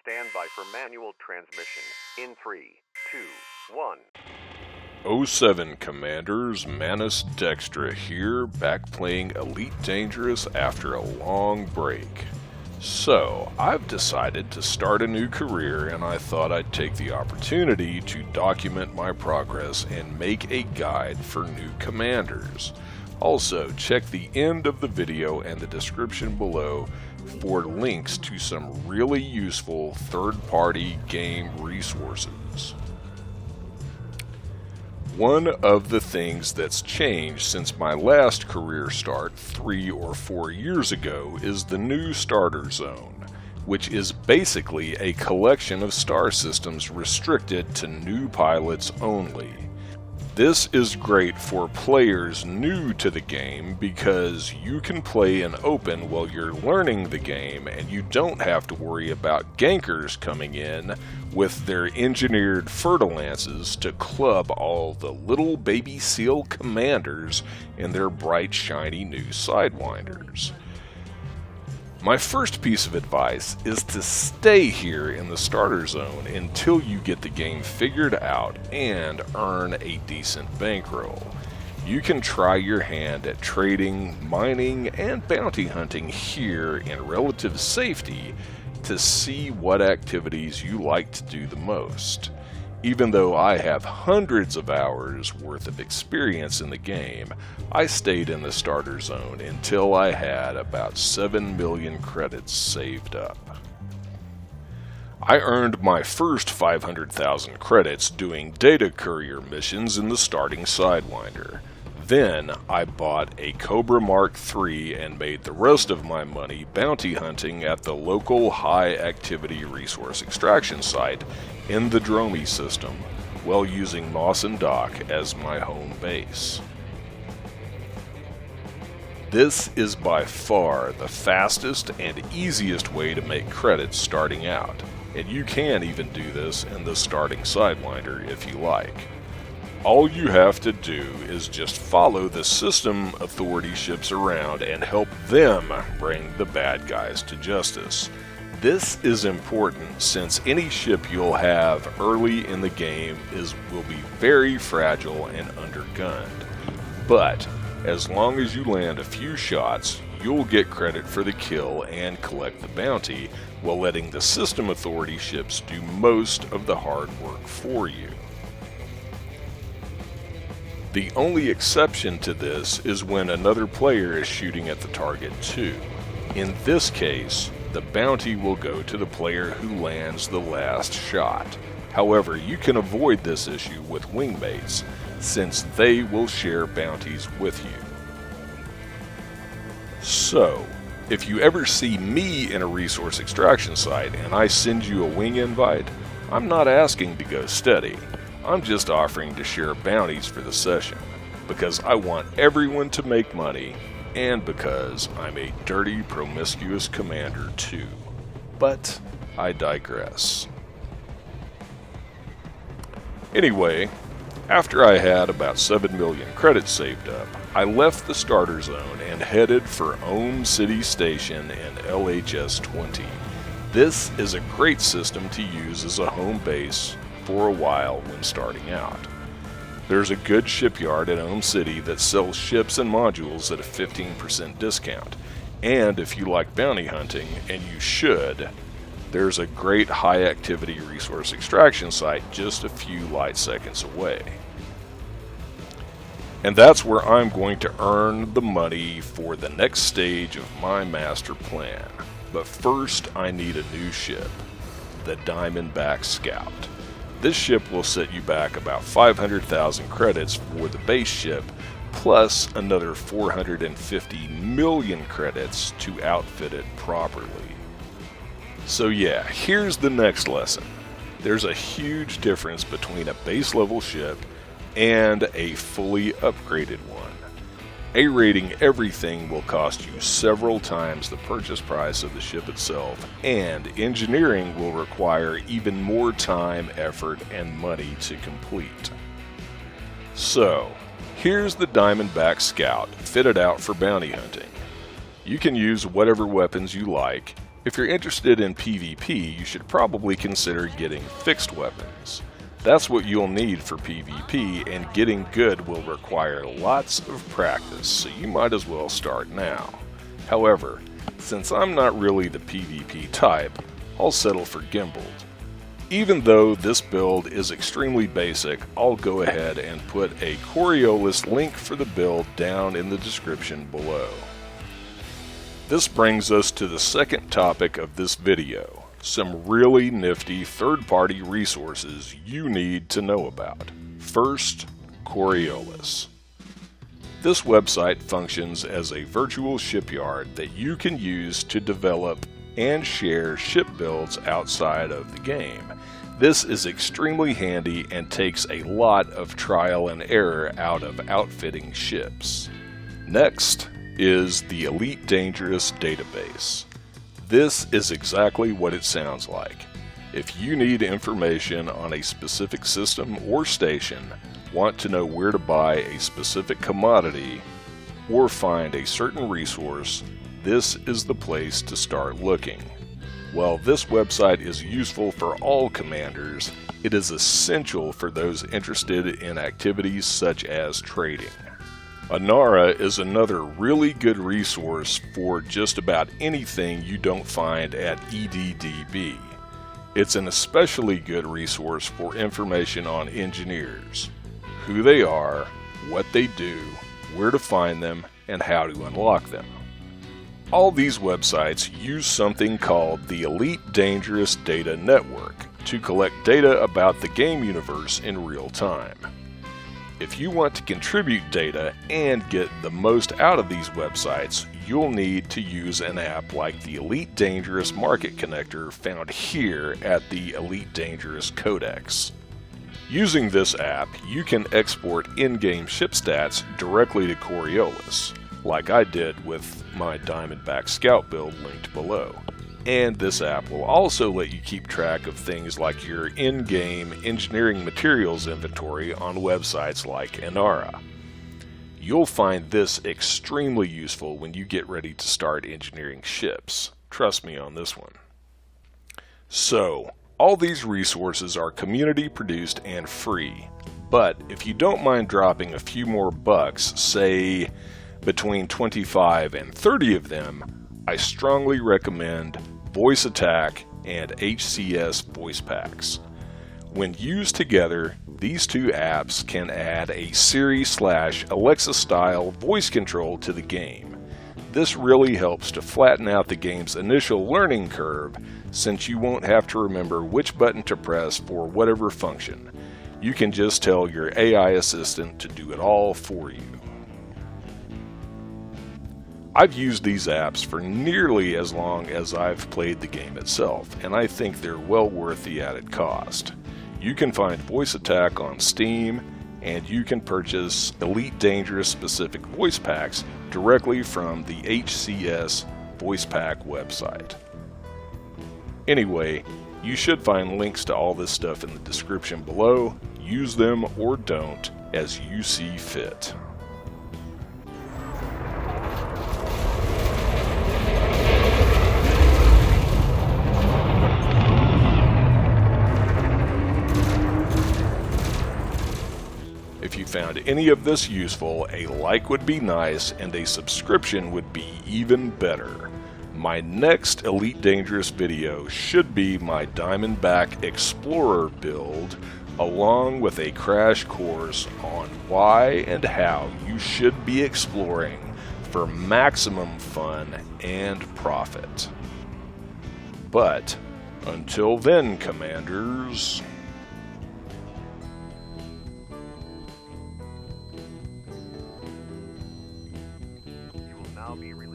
Stand by for manual transmission in 3, 2, 1. 07 Commanders, Manus Dextra here, back playing Elite Dangerous after a long break. So, I've decided to start a new career, and I thought I'd take the opportunity to document my progress and make a guide for new commanders. Also, check the end of the video and the description below for links to some really useful third-party game resources. One of the things that's changed since my last career start 3 or 4 years ago is the new starter zone, which is basically a collection of star systems restricted to new pilots only. This is great for players new to the game because you can play in open while you're learning the game, and you don't have to worry about gankers coming in with their engineered fertilances to club all the little baby seal commanders in their bright shiny new Sidewinders. My first piece of advice is to stay here in the starter zone until you get the game figured out and earn a decent bankroll. You can try your hand at trading, mining, and bounty hunting here in relative safety to see what activities you like to do the most. Even though I have hundreds of hours worth of experience in the game, I stayed in the starter zone until I had about 7 million credits saved up. I earned my first 500,000 credits doing data courier missions in the starting Sidewinder. Then I bought a Cobra Mark III and made the rest of my money bounty hunting at the local high-activity resource extraction site in the Dromi system, while using Mawson Dock as my home base. This is by far the fastest and easiest way to make credits starting out, and you can even do this in the starting Sidewinder if you like. All you have to do is just follow the system authority ships around and help them bring the bad guys to justice. This is important since any ship you'll have early in the game will be very fragile and undergunned. But as long as you land a few shots, you'll get credit for the kill and collect the bounty, while letting the system authority ships do most of the hard work for you. The only exception to this is when another player is shooting at the target too. In this case, the bounty will go to the player who lands the last shot. However, you can avoid this issue with wingmates, since they will share bounties with you. So, if you ever see me in a resource extraction site and I send you a wing invite, I'm not asking to go steady. I'm just offering to share bounties for the session, because I want everyone to make money, and because I'm a dirty, promiscuous commander too. But I digress. Anyway, after I had about 7 million credits saved up, I left the starter zone and headed for Ohm City Station in LHS 20. This is a great system to use as a home base for a while when starting out. There's a good shipyard in Ohm City that sells ships and modules at a 15% discount. And if you like bounty hunting, and you should, there's a great high-activity resource extraction site just a few light seconds away. And that's where I'm going to earn the money for the next stage of my master plan. But first, I need a new ship, the Diamondback Scout. This ship will set you back about 500,000 credits for the base ship, plus another 450 million credits to outfit it properly. So yeah, here's the next lesson. There's a huge difference between a base level ship and a fully upgraded one. A-rating everything will cost you several times the purchase price of the ship itself, and engineering will require even more time, effort, and money to complete. So, here's the Diamondback Scout fitted out for bounty hunting. You can use whatever weapons you like, If you're interested in PvP, you should probably consider getting fixed weapons. That's what you'll need for PvP, and getting good will require lots of practice, so you might as well start now. However, since I'm not really the PvP type, I'll settle for gimbaled. Even though this build is extremely basic, I'll go ahead and put a Coriolis link for the build down in the description below. This brings us to the second topic of this video, some really nifty third-party resources you need to know about. First, Coriolis. This website functions as a virtual shipyard that you can use to develop and share ship builds outside of the game. This is extremely handy and takes a lot of trial and error out of outfitting ships. Next is the Elite Dangerous database. This is exactly what it sounds like. If you need information on a specific system or station, want to know where to buy a specific commodity, or find a certain resource, this is the place to start looking. While this website is useful for all commanders, it is essential for those interested in activities such as trading. INARA is another really good resource for just about anything you don't find at EDDB. It's an especially good resource for information on engineers, who they are, what they do, where to find them, and how to unlock them. All these websites use something called the Elite Dangerous Data Network to collect data about the game universe in real time. If you want to contribute data and get the most out of these websites, you'll need to use an app like the Elite Dangerous Market Connector found here at the Elite Dangerous Codex. Using this app, you can export in-game ship stats directly to Coriolis, like I did with my Diamondback Scout build linked below. And this app will also let you keep track of things like your in-game engineering materials inventory on websites like INARA. You'll find this extremely useful when you get ready to start engineering ships. Trust me on this one. So, all these resources are community produced and free, but if you don't mind dropping a few more bucks, say between 25 and 30 of them, I strongly recommend Voice Attack and HCS Voice Packs. When used together, these two apps can add a Siri/Alexa-style voice control to the game. This really helps to flatten out the game's initial learning curve, since you won't have to remember which button to press for whatever function. You can just tell your AI assistant to do it all for you. I've used these apps for nearly as long as I've played the game itself, and I think they're well worth the added cost. You can find Voice Attack on Steam, and you can purchase Elite Dangerous specific voice packs directly from the HCS Voice Pack website. Anyway, you should find links to all this stuff in the description below. Use them or don't as you see fit. If you found any of this useful, a like would be nice and a subscription would be even better. My next Elite Dangerous video should be my Diamondback Explorer build, along with a crash course on why and how you should be exploring for maximum fun and profit. But until then, Commanders, You will now be released.